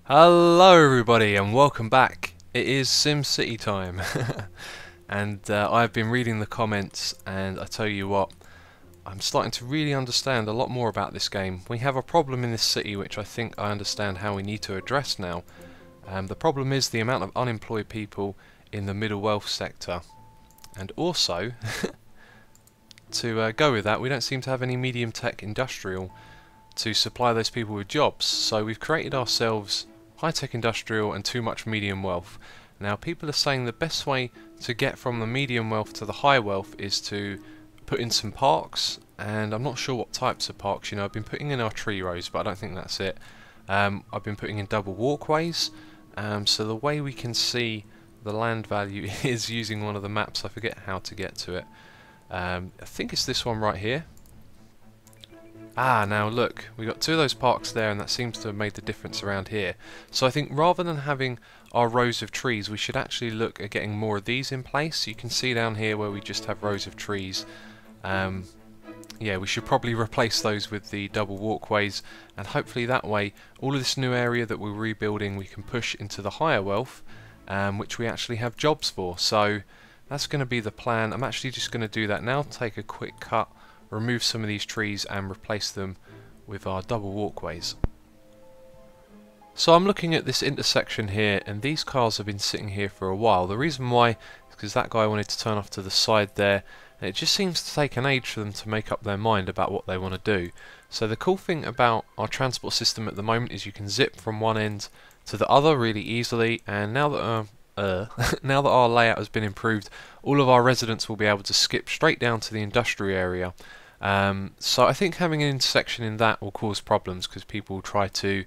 Hello everybody and welcome back. It is SimCity time and I've been reading the comments and I tell you what, I'm starting to really understand a lot more about this game. We have a problem in this city which I think I understand how we need to address now. The problem is the amount of unemployed people in the middle wealth sector, and also to go with that, we don't seem to have any medium tech industrial to supply those people with jobs, so we've created ourselves high-tech industrial and too much medium wealth. Now people are saying the best way to get from the medium wealth to the high wealth is to put in some parks, and I'm not sure what types of parks. You know, I've been putting in our tree rows, but I don't think that's it. I've been putting in double walkways, so the way we can see the land value is using one of the maps. I forget how to get to it. I think it's this one right here. Ah, now look, we've got two of those parks there, and that seems to have made the difference around here. So I think rather than having our rows of trees, we should actually look at getting more of these in place. You can see down here where we just have rows of trees. Yeah, we should probably replace those with the double walkways, and hopefully that way all of this new area that we're rebuilding we can push into the higher wealth, which we actually have jobs for. So that's going to be the plan. I'm actually just going to do that now, take a quick cut, remove some of these trees and replace them with our double walkways. So I'm looking at this intersection here, and these cars have been sitting here for a while. The reason why is because that guy wanted to turn off to the side there, and it just seems to take an age for them to make up their mind about what they want to do. So the cool thing about our transport system at the moment is you can zip from one end to the other really easily, and now that now that our layout has been improved, all of our residents will be able to skip straight down to the industrial area. So I think having an intersection in that will cause problems because people will try to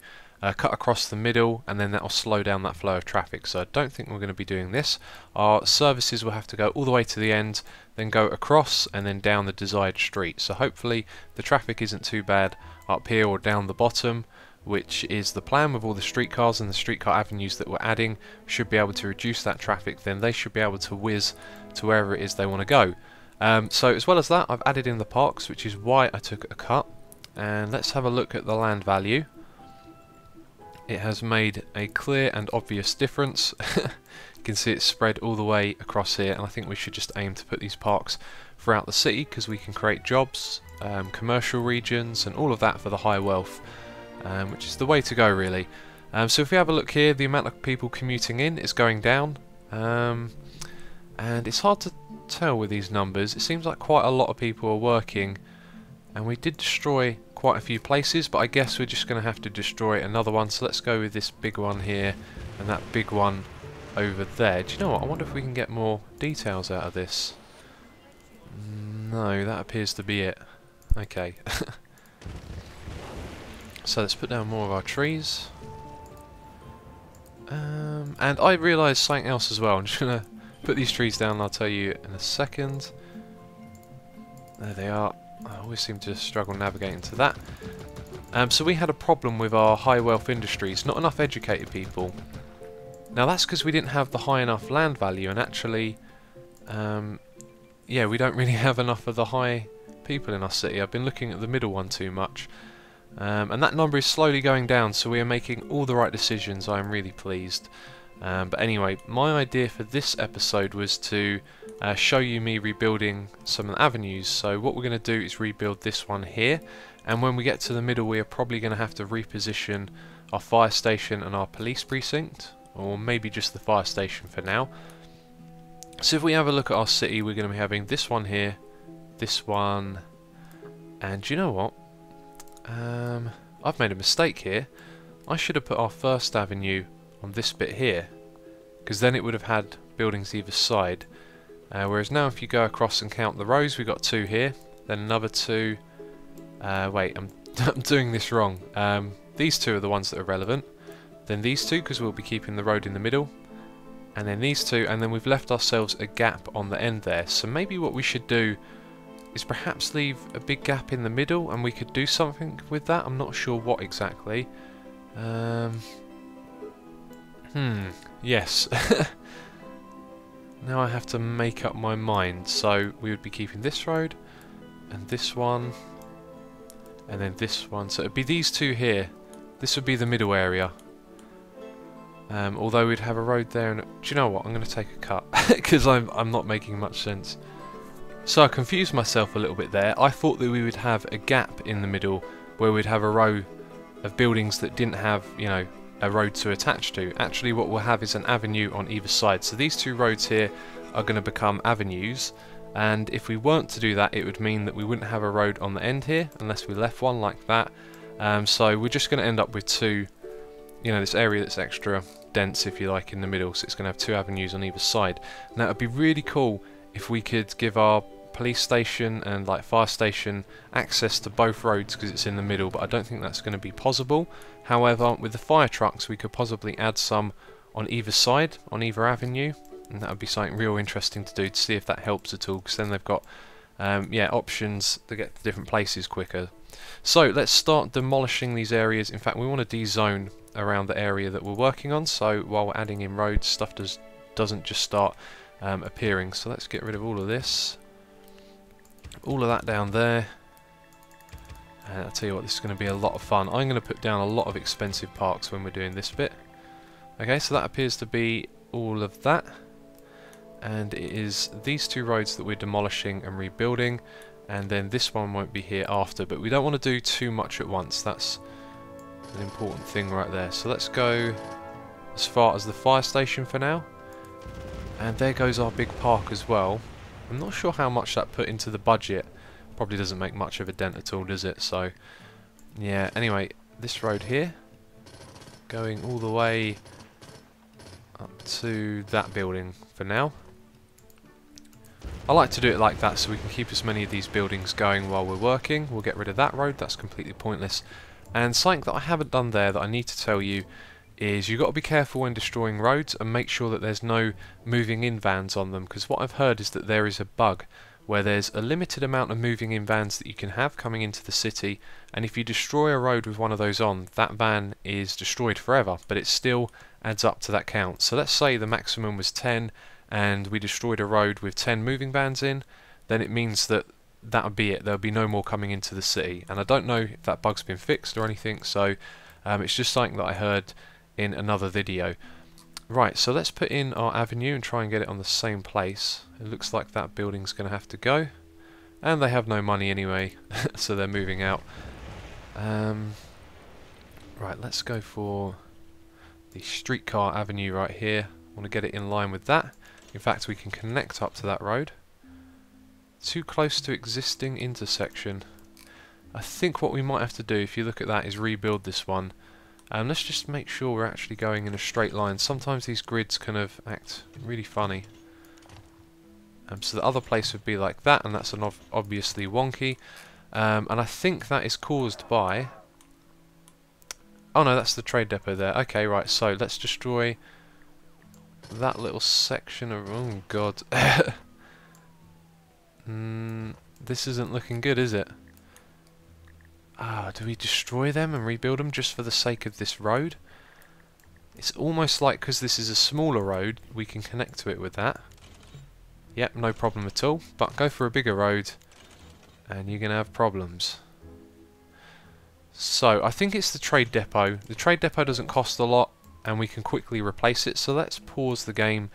cut across the middle, and then that will slow down that flow of traffic. So I don't think we're going to be doing this. Our services will have to go all the way to the end, then go across and then down the desired street. So hopefully the traffic isn't too bad up here or down the bottom, which is the plan with all the streetcars and the streetcar avenues that we're adding. We should be able to reduce that traffic, then they should be able to whiz to wherever it is they want to go. So as well as that, I've added in the parks, which is why I took a cut. And let's have a look at the land value. It has made a clear and obvious difference. You can see it's spread all the way across here, and I think we should just aim to put these parks throughout the city because we can create jobs, commercial regions and all of that for the high wealth, which is the way to go really. So if we have a look here, the amount of people commuting in is going down, and it's hard to tell with these numbers. It seems like quite a lot of people are working, and we did destroy quite a few places, but I guess we're just going to have to destroy another one. So let's go with this big one here and that big one over there. Do you know what? I wonder if we can get more details out of this. No, that appears to be it. Okay. So let's put down more of our trees. And I realised something else as well. I'm just going to put these trees down and I'll tell you in a second. There they are. I always seem to struggle navigating to that. So we had a problem with our high wealth industries, not enough educated people. Now that's because we didn't have the high enough land value, and actually yeah, we don't really have enough of the high people in our city. I've been looking at the middle one too much, and that number is slowly going down, so we are making all the right decisions. I am really pleased. But anyway, my idea for this episode was to show you me rebuilding some of the avenues. So what we're going to do is rebuild this one here, and when we get to the middle we are probably going to have to reposition our fire station and our police precinct, or maybe just the fire station for now. So if we have a look at our city, we're going to be having this one here, this one, and you know what? I've made a mistake here. I should have put our first avenue on this bit here, because then it would have had buildings either side, whereas now if you go across and count the rows, we've got two here, then another two. Wait, I'm doing this wrong. These two are the ones that are relevant, then these two because we'll be keeping the road in the middle, and then these two, and then we've left ourselves a gap on the end there. So maybe what we should do is perhaps leave a big gap in the middle, and we could do something with that. I'm not sure what exactly. Yes. Now I have to make up my mind. So we would be keeping this road, and this one, and then this one. So it would be these two here. This would be the middle area. Although we'd have a road there, and do you know what? I'm going to take a cut because I'm not making much sense. So I confused myself a little bit there. I thought that we would have a gap in the middle where we'd have a row of buildings that didn't have, you know, a road to attach to. Actually, what we'll have is an avenue on either side. So these two roads here are going to become avenues, and if we weren't to do that, it would mean that we wouldn't have a road on the end here unless we left one like that. So we're just going to end up with two, you know, this area that's extra dense, if you like, in the middle. So it's going to have two avenues on either side. Now it would be really cool if we could give our police station and like fire station access to both roads because it's in the middle, but I don't think that's going to be possible. However, with the fire trucks we could possibly add some on either side, on either avenue, and that would be something real interesting to do, to see if that helps at all, because then they've got yeah, options to get to different places quicker. So let's start demolishing these areas. In fact, we want to de-zone around the area that we're working on, so while we're adding in roads, stuff doesn't just start appearing. So let's get rid of all of this, all of that down there, and I'll tell you what, this is going to be a lot of fun. I'm going to put down a lot of expensive parks when we're doing this bit. Okay, so that appears to be all of that, and it is these two roads that we're demolishing and rebuilding, and then this one won't be here after, but we don't want to do too much at once. That's an important thing right there. So let's go as far as the fire station for now, and there goes our big park as well. I'm not sure how much that put into the budget. Probably doesn't make much of a dent at all, does it? So yeah, anyway, this road here going all the way up to that building for now. I like to do it like that so we can keep as many of these buildings going while we're working. We'll get rid of that road, that's completely pointless. And something that I haven't done there that I need to tell you is you've got to be careful when destroying roads and make sure that there's no moving in vans on them, because what I've heard is that there is a bug where there's a limited amount of moving in vans that you can have coming into the city, and if you destroy a road with one of those on, that van is destroyed forever, but it still adds up to that count. So let's say the maximum was 10 and we destroyed a road with 10 moving vans in, then it means that that would be it. There'll be no more coming into the city, and I don't know if that bug's been fixed or anything, so it's just something that I heard in another video. Right, so let's put in our avenue and try and get it on the same place. It looks like that building's going to have to go, and they have no money anyway, so they're moving out. Right, let's go for the streetcar avenue right here. I want to get it in line with that. In fact, we can connect up to that road. Too close to existing intersection. I think what we might have to do, if you look at that, is rebuild this one. Let's just make sure we're actually going in a straight line. Sometimes these grids kind of act really funny. So the other place would be like that, and that's an obviously wonky. And I think that is caused by... Oh no, that's the trade depot there. Okay, right, so let's destroy that little section of... Oh god. This isn't looking good, is it? Do we destroy them and rebuild them just for the sake of this road? It's almost like, because this is a smaller road, we can connect to it with that. Yep, no problem at all. But go for a bigger road and you're going to have problems. So, I think it's the trade depot. The trade depot doesn't cost a lot and we can quickly replace it. So let's pause the game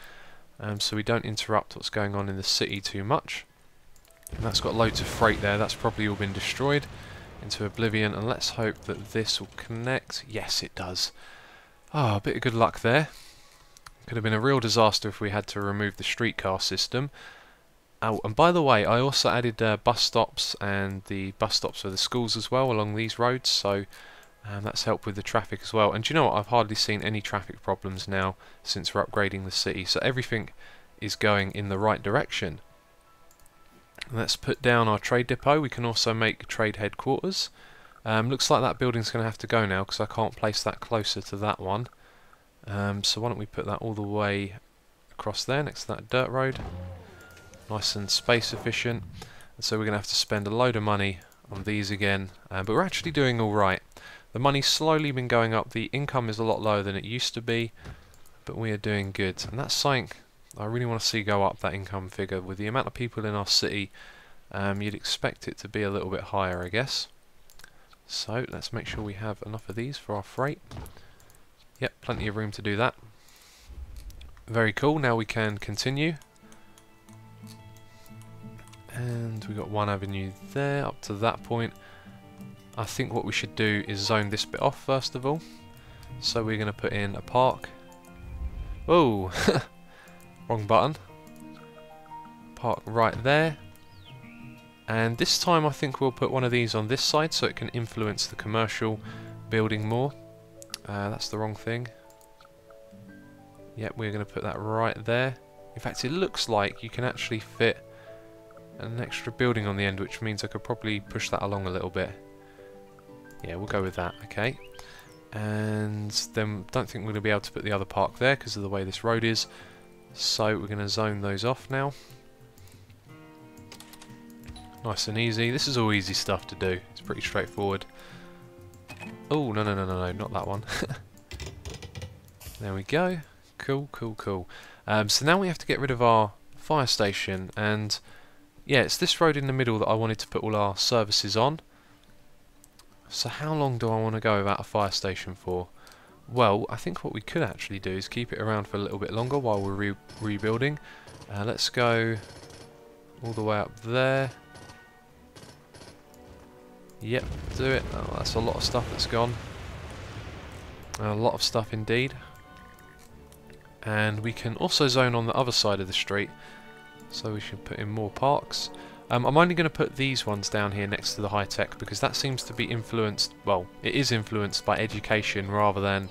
so we don't interrupt what's going on in the city too much. And that's got loads of freight there. That's probably all been destroyed into oblivion, and let's hope that this will connect. Yes, it does. Ah, a bit of good luck there. Could have been a real disaster if we had to remove the streetcar system. Oh, and by the way, I also added bus stops and the bus stops for the schools as well along these roads, so that's helped with the traffic as well. And do you know what? I've hardly seen any traffic problems now since we're upgrading the city, so everything is going in the right direction. Let's put down our trade depot. We can also make trade headquarters. Looks like that building's going to have to go now because I can't place that closer to that one. So why don't we put that all the way across there next to that dirt road. Nice and space efficient. And so we're going to have to spend a load of money on these again. But we're actually doing alright. The money's slowly been going up. The income is a lot lower than it used to be, but we are doing good. And that's something I really want to see go up, that income figure. With the amount of people in our city, you'd expect it to be a little bit higher, I guess. So let's make sure we have enough of these for our freight. Yep, plenty of room to do that. Very cool, now we can continue. And we've got one avenue there, up to that point. I think what we should do is zone this bit off first of all. So we're going to put in a park. Oh, wrong button. Park right there. And this time I think we'll put one of these on this side so it can influence the commercial building more. That's the wrong thing. Yep, we're going to put that right there. In fact, it looks like you can actually fit an extra building on the end, which means I could probably push that along a little bit. Yeah, we'll go with that, okay. And then don't think we're going to be able to put the other park there because of the way this road is. So we're going to zone those off now. Nice and easy. This is all easy stuff to do. It's pretty straightforward. Oh, no, not that one. There we go. Cool, cool, cool. So now we have to get rid of our fire station, and yeah, it's this road in the middle that I wanted to put all our services on. So how long do I want to go without a fire station for? Well, I think what we could actually do is keep it around for a little bit longer while we're rebuilding. Let's go all the way up there. Yep, do it. Oh, that's a lot of stuff that's gone. A lot of stuff indeed. And we can also zone on the other side of the street, so we should put in more parks. I'm only going to put these ones down here next to the high tech because that seems to be influenced, well, it is influenced by education rather than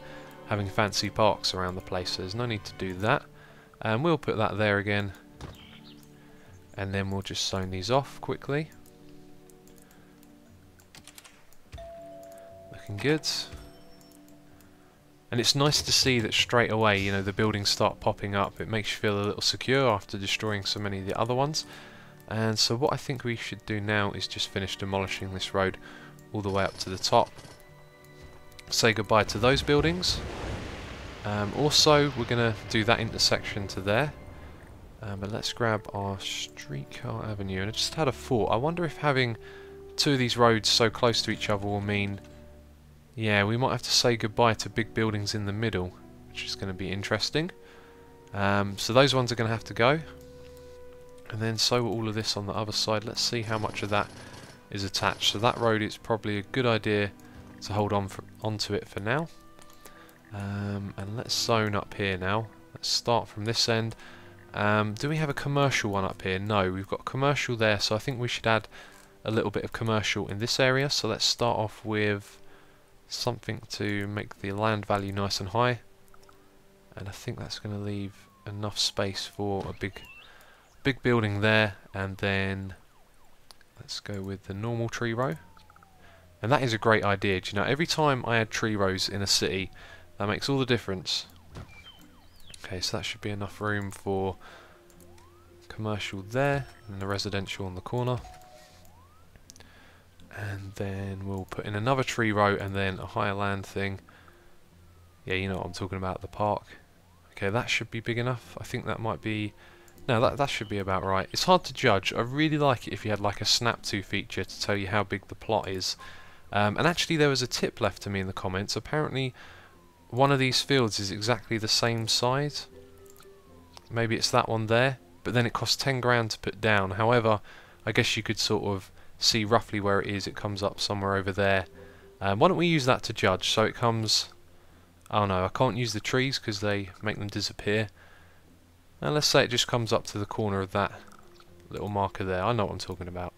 having fancy parks around the place, so there's no need to do that. And we'll put that there again, and then we'll just zone these off quickly. Looking good. And it's nice to see that straight away, you know, the buildings start popping up. It makes you feel a little secure after destroying so many of the other ones. And so what I think we should do now is just finish demolishing this road all the way up to the top. Say goodbye to those buildings. Also, we're going to do that intersection to there. But let's grab our streetcar avenue. And I just had a thought. I wonder if having two of these roads so close to each other will mean, yeah, we might have to say goodbye to big buildings in the middle, which is going to be interesting. So those ones are going to have to go. And then so all of this on the other side. Let's see how much of that is attached. So that road, it's probably a good idea to hold on onto it for now. And let's zone up here now. Let's start from this end. Do we have a commercial one up here? No, we've got commercial there, so I think we should add a little bit of commercial in this area. So let's start off with something to make the land value nice and high, and I think that's going to leave enough space for a big building there. And then let's go with the normal tree row, and that is a great idea. Do you know, every time I add tree rows in a city, that makes all the difference. Okay, so that should be enough room for commercial there and the residential on the corner. And then we'll put in another tree row and then a higher land thing. Yeah, you know what I'm talking about, the park. Okay, that should be big enough. I think that might be... No, that should be about right. It's hard to judge. I really like it if you had like a snap to feature to tell you how big the plot is. And actually there was a tip left to me in the comments. Apparently one of these fields is exactly the same size. Maybe it's that one there. But then it costs 10 grand to put down. However, I guess you could sort of see roughly where it is. It comes up somewhere over there. Why don't we use that to judge? So it comes... Oh no, I can't use the trees because they make them disappear. And let's say it just comes up to the corner of that little marker there. I know what I'm talking about.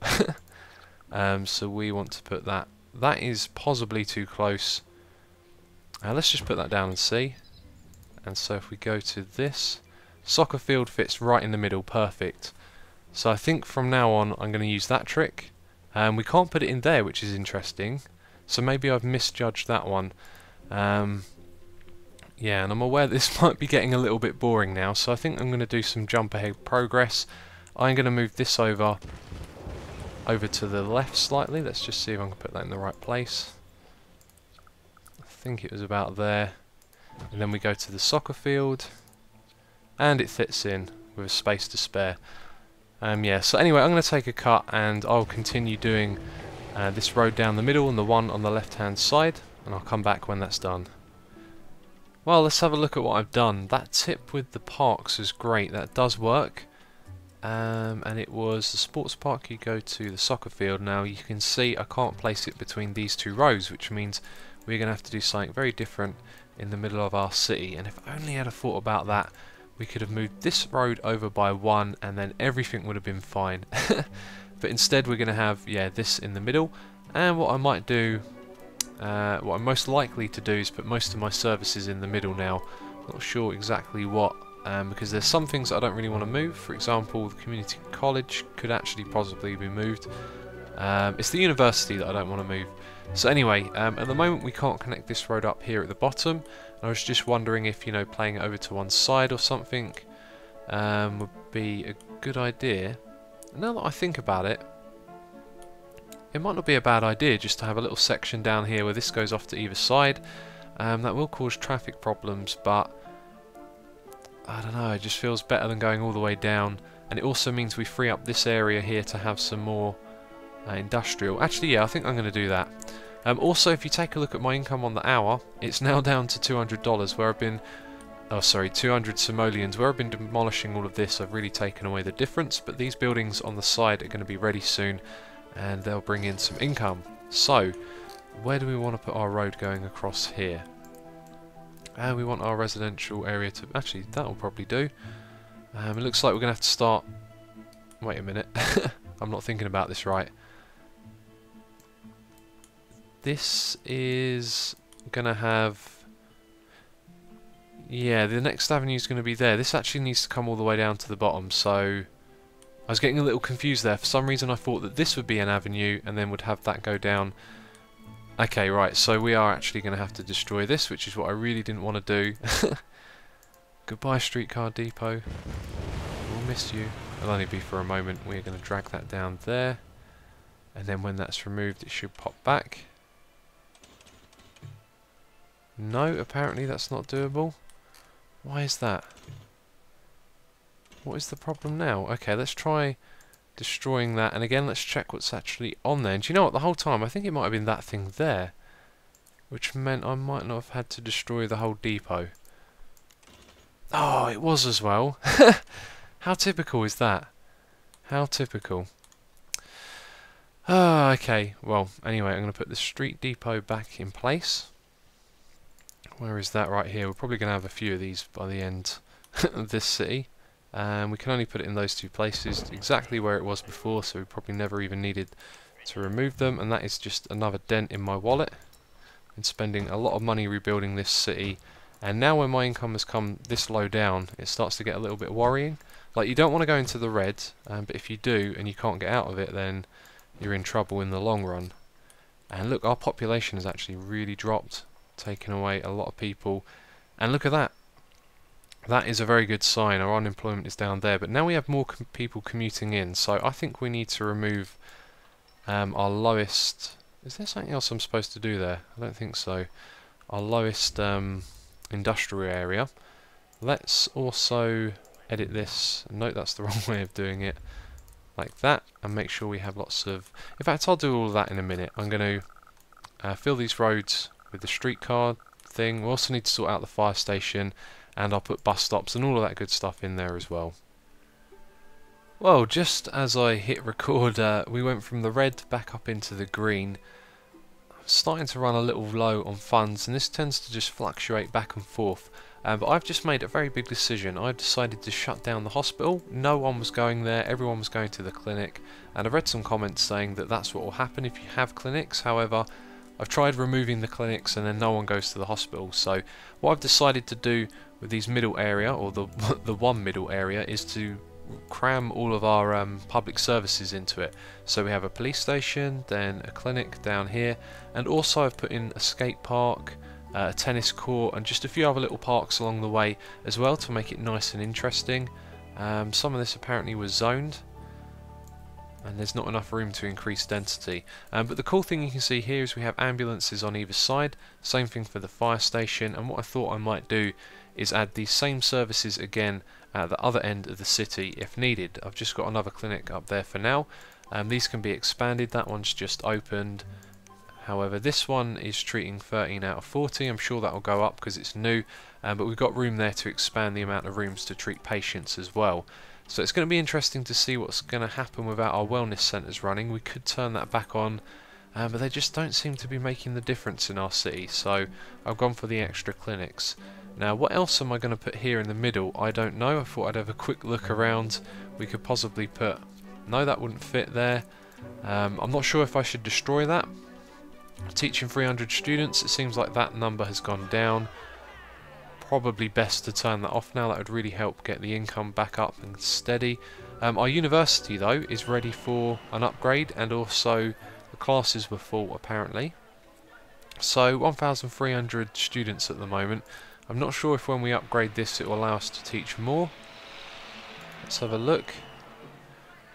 So we want to put that. That is possibly too close. Let's just put that down and see. And so if we go to this, soccer field fits right in the middle, perfect. So I think from now on I'm going to use that trick. We can't put it in there, which is interesting. So maybe I've misjudged that one. Yeah, and I'm aware this might be getting a little bit boring now, so I think I'm going to do some jump ahead progress. I'm going to move this over to the left slightly. Let's just see if I can put that in the right place. I think it was about there. And then we go to the soccer field, and it fits in with a space to spare. Yeah, so anyway, I'm going to take a cut and I'll continue doing this road down the middle and the one on the left hand side, and I'll come back when that's done. Well, let's have a look at what I've done. That tip with the parks is great. That does work. And it was the sports park. You go to the soccer field. Now you can see I can't place it between these two rows, which means we're going to have to do something very different in the middle of our city. And if only I'd have thought about that, we could have moved this road over by one and then everything would have been fine. But instead we're going to have, yeah, this in the middle. And what I might do, what I'm most likely to do is put most of my services in the middle now. Not sure exactly what, because there's some things that I don't really want to move. For example, the community college could actually possibly be moved. It's the university that I don't want to move. So anyway, at the moment we can't connect this road up here at the bottom. I was just wondering if, you know, playing it over to one side or something would be a good idea. Now that I think about it, it might not be a bad idea just to have a little section down here where this goes off to either side. That will cause traffic problems, but I don't know, it just feels better than going all the way down. And it also means we free up this area here to have some more industrial. Actually, yeah, I think I'm going to do that. Also, if you take a look at my income on the hour, it's now down to $200 where I've been... Oh, sorry, 200 simoleons. Where I've been demolishing all of this, I've really taken away the difference. But these buildings on the side are going to be ready soon, and they'll bring in some income. So, where do we want to put our road going across here? We want our residential area to... Actually, that will probably do. It looks like we're going to have to start... Wait a minute. I'm not thinking about this right. This is going to have... Yeah, the next avenue is going to be there. This actually needs to come all the way down to the bottom, so... I was getting a little confused there. For some reason I thought that this would be an avenue and then would have that go down. Okay, right, so we are actually going to have to destroy this, which is what I really didn't want to do. Goodbye, streetcar depot. We'll miss you. It'll only be for a moment. We're going to drag that down there. And then when that's removed, it should pop back. No, apparently that's not doable. Why is that? What is the problem now? Okay, let's try destroying that. And again, let's check what's actually on there. And do you know what? The whole time, I think it might have been that thing there. Which meant I might not have had to destroy the whole depot. Oh, it was as well. How typical is that? How typical. Ah, okay. Well, anyway, I'm going to put the street depot back in place. Where is that? Right here. We're probably going to have a few of these by the end of this city. We can only put it in those two places, exactly where it was before, so we probably never even needed to remove them, and that is just another dent in my wallet. Been spending a lot of money rebuilding this city, and now when my income has come this low down, it starts to get a little bit worrying. Like, you don't want to go into the red, but if you do and you can't get out of it, then you're in trouble in the long run. And look, our population has actually really dropped, taking away a lot of people, and look at that. That is a very good sign. Our unemployment is down there, but now we have more people commuting in, so I think we need to remove our lowest... Is there something else I'm supposed to do there? I don't think so. Our lowest industrial area. Let's also edit this. Note that's the wrong way of doing it. Like that, and make sure we have lots of... In fact, I'll do all of that in a minute. I'm going to fill these roads with the streetcar thing. We also need to sort out the fire station, and I'll put bus stops and all of that good stuff in there as well. Well, just as I hit record, we went from the red back up into the green. I'm starting to run a little low on funds, and this tends to just fluctuate back and forth. But I've just made a very big decision. I've decided to shut down the hospital. No one was going there, everyone was going to the clinic. And I've read some comments saying that that's what will happen if you have clinics. However, I've tried removing the clinics and then no one goes to the hospital. So what I've decided to do with these middle area, or the one middle area, is to cram all of our public services into it. So we have a police station, then a clinic down here, and also I've put in a skate park, a tennis court, and just a few other little parks along the way as well to make it nice and interesting. Some of this apparently was zoned, and there's not enough room to increase density. But the cool thing you can see here is we have ambulances on either side, same thing for the fire station, and what I thought I might do is add these same services again at the other end of the city if needed. I've just got another clinic up there for now. These can be expanded. That one's just opened. However, this one is treating 13 out of 40. I'm sure that will go up because it's new, but we've got room there to expand the amount of rooms to treat patients as well. So it's going to be interesting to see what's going to happen without our wellness centres running. We could turn that back on, but they just don't seem to be making the difference in our city, so I've gone for the extra clinics. Now, what else am I going to put here in the middle? I don't know. I thought I'd have a quick look around. We could possibly put... No, that wouldn't fit there. I'm not sure if I should destroy that. Teaching 300 students, it seems like that number has gone down. Probably best to turn that off now. That would really help get the income back up and steady. Our university though is ready for an upgrade, and also the classes were full apparently. So 1,300 students at the moment. I'm not sure if when we upgrade this it will allow us to teach more. Let's have a look.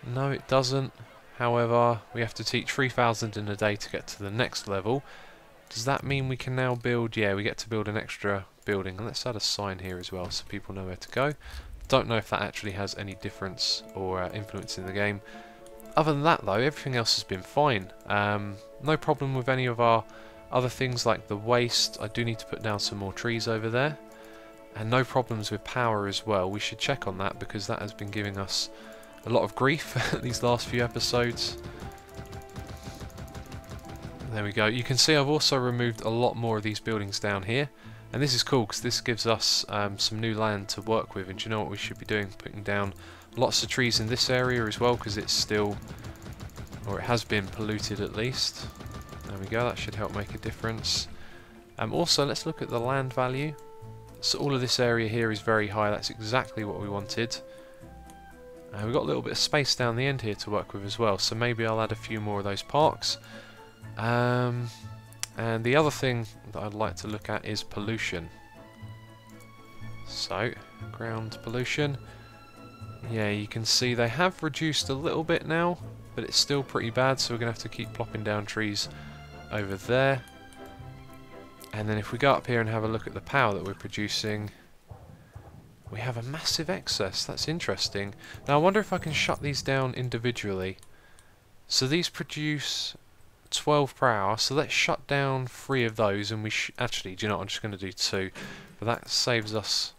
No, it doesn't. However, we have to teach 3,000 in a day to get to the next level. Does that mean we can now build... Yeah, we get to build an extra building. And let's add a sign here as well so people know where to go. Don't know if that actually has any difference or influence in the game. Other than that though, everything else has been fine. No problem with any of our other things like the waste. I do need to put down some more trees over there. And no problems with power as well. We should check on that because that has been giving us a lot of grief these last few episodes. There we go. You can see I've also removed a lot more of these buildings down here, and this is cool because this gives us some new land to work with. And do you know what we should be doing? Putting down lots of trees in this area as well because it's still, or it has been polluted at least. There we go. That should help make a difference. Also, let's look at the land value. So all of this area here is very high. That's exactly what we wanted. We've got a little bit of space down the end here to work with as well, so maybe I'll add a few more of those parks. And the other thing that I'd like to look at is pollution. So, ground pollution. Yeah, you can see they have reduced a little bit now, but it's still pretty bad, so we're going to have to keep plopping down trees over there. And then if we go up here and have a look at the power that we're producing... We have a massive excess. That's interesting. Now I wonder if I can shut these down individually. So these produce 12 per hour. So let's shut down 3 of those, and we actually, do you know what? I'm just going to do 2. But that saves us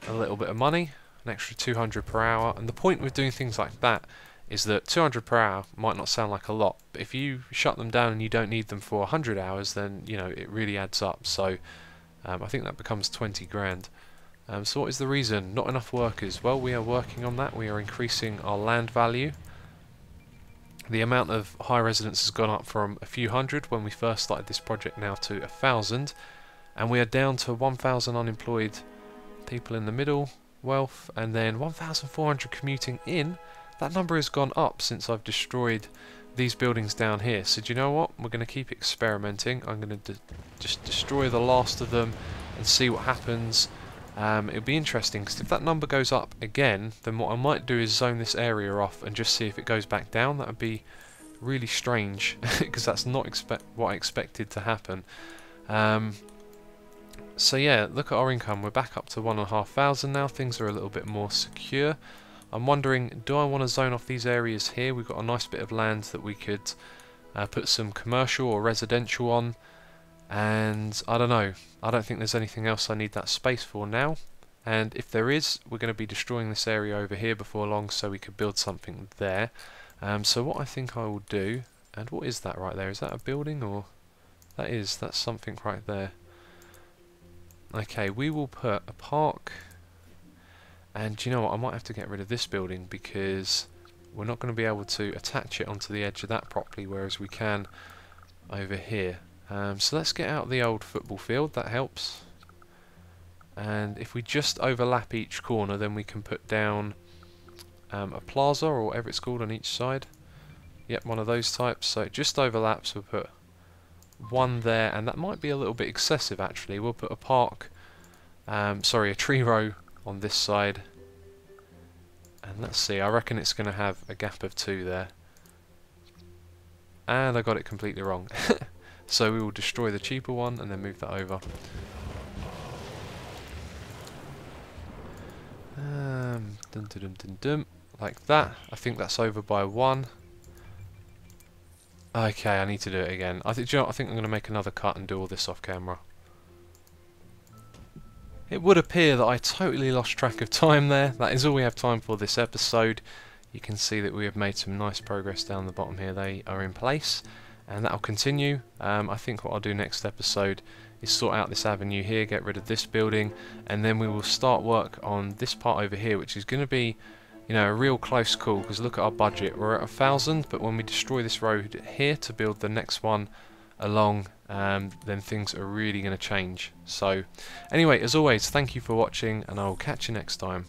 a little bit of money, an extra 200 per hour. And the point with doing things like that is that 200 per hour might not sound like a lot, but if you shut them down and you don't need them for 100 hours, then you know it really adds up. So I think that becomes 20 grand. So what is the reason? Not enough workers. Well, we are working on that. We are increasing our land value. The amount of high residents has gone up from a few hundred when we first started this project now to 1,000, and we are down to 1,000 unemployed people in the middle, wealth, and then 1,400 commuting in. That number has gone up since I've destroyed these buildings down here. So do you know what? We're going to keep experimenting. I'm going to just destroy the last of them and see what happens. It'll be interesting because if that number goes up again, then what I might do is zone this area off and just see if it goes back down. That would be really strange because that's not what I expected to happen. So yeah, look at our income. We're back up to 1,500 now. Things are a little bit more secure. I'm wondering, do I want to zone off these areas here? We've got a nice bit of land that we could put some commercial or residential on. And I don't know, I don't think there's anything else I need that space for now. And if there is, we're going to be destroying this area over here before long so we could build something there. So what I think I will do, and what is that right there? Is that a building or? That's something right there. Okay, we will put a park. And do you know what, I might have to get rid of this building because we're not going to be able to attach it onto the edge of that properly, whereas we can over here. So let's get out the old football field, that helps. And if we just overlap each corner, then we can put down a plaza or whatever it's called on each side. Yep, one of those types. So it just overlaps. We'll put one there, and that might be a little bit excessive actually. We'll put a park, sorry, a tree row on this side. And let's see, I reckon it's going to have a gap of 2 there. And I got it completely wrong. So we will destroy the cheaper one and then move that over. Dun, dun, dun, dun, dun, like that. I think that's over by 1. Okay, I need to do it again. I think, do you know what? I think I'm going to make another cut and do all this off camera. It would appear that I totally lost track of time there. That is all we have time for this episode. You can see that we have made some nice progress down the bottom here. They are in place, and that'll continue. I think what I'll do next episode is sort out this avenue here, get rid of this building, and then we will start work on this part over here, which is going to be, you know, a real close call, because look at our budget. We're at 1,000, but when we destroy this road here to build the next one along, then things are really going to change. So anyway, as always, thank you for watching, and I will catch you next time.